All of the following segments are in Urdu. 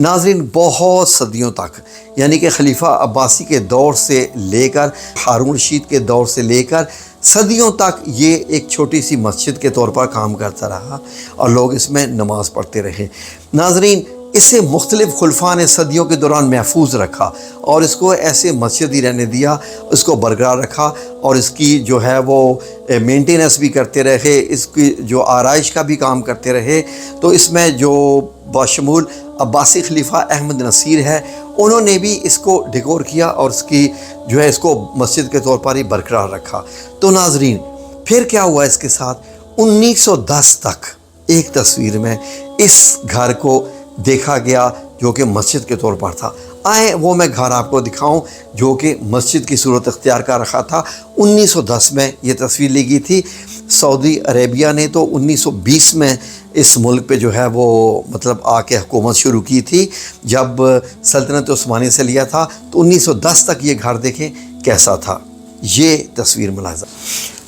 ناظرین، بہت صدیوں تک یعنی کہ خلیفہ عباسی کے دور سے لے کر ہارون رشید کے دور سے لے کر صدیوں تک یہ ایک چھوٹی سی مسجد کے طور پر کام کرتا رہا اور لوگ اس میں نماز پڑھتے رہے۔ ناظرین، اسے مختلف خلفاء نے صدیوں کے دوران محفوظ رکھا اور اس کو ایسے مسجد ہی رہنے دیا، اس کو برقرار رکھا اور اس کی جو ہے وہ مینٹیننس بھی کرتے رہے، اس کی جو آرائش کا بھی کام کرتے رہے۔ تو اس میں جو بشمول عباسی خلیفہ احمد نصیر ہے، انہوں نے بھی اس کو ڈیکور کیا اور اس کی جو ہے اس کو مسجد کے طور پر ہی برقرار رکھا۔ تو ناظرین، پھر کیا ہوا اس کے ساتھ؟ 1910 تک ایک تصویر میں اس گھر کو دیکھا گیا جو کہ مسجد کے طور پر تھا۔ آئیں وہ میں گھر آپ کو دکھاؤں جو کہ مسجد کی صورت اختیار کر رکھا تھا۔ 1910 میں یہ تصویر لی گئی تھی۔ سعودی عربیہ نے تو 1920 میں اس ملک پہ جو ہے وہ مطلب آ کے حکومت شروع کی تھی۔ جب سلطنت عثمانی سے لیا تھا تو 1910 تک یہ گھر دیکھیں کیسا تھا۔ یہ تصویر ملاحظہ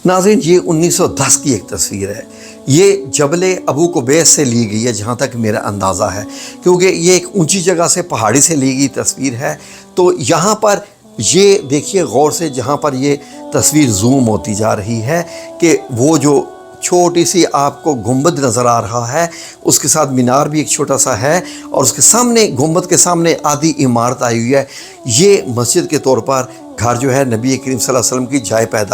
ناظرین، یہ 1910 کی ایک تصویر ہے۔ یہ جبل ابو قبیس سے لی گئی ہے جہاں تک میرا اندازہ ہے، کیونکہ یہ ایک اونچی جگہ سے پہاڑی سے لی گئی تصویر ہے۔ تو یہاں پر یہ دیکھیے غور سے، جہاں پر یہ تصویر زوم ہوتی جا رہی ہے کہ وہ جو چھوٹی سی آپ کو گنبد نظر آ رہا ہے، اس کے ساتھ مینار بھی ایک چھوٹا سا ہے اور اس کے سامنے گنبد کے سامنے آدھی عمارت آئی ہوئی ہے۔ یہ مسجد کے طور پر گھر جو ہے نبی کریم صلی اللہ علیہ وسلم کی جائے پیدا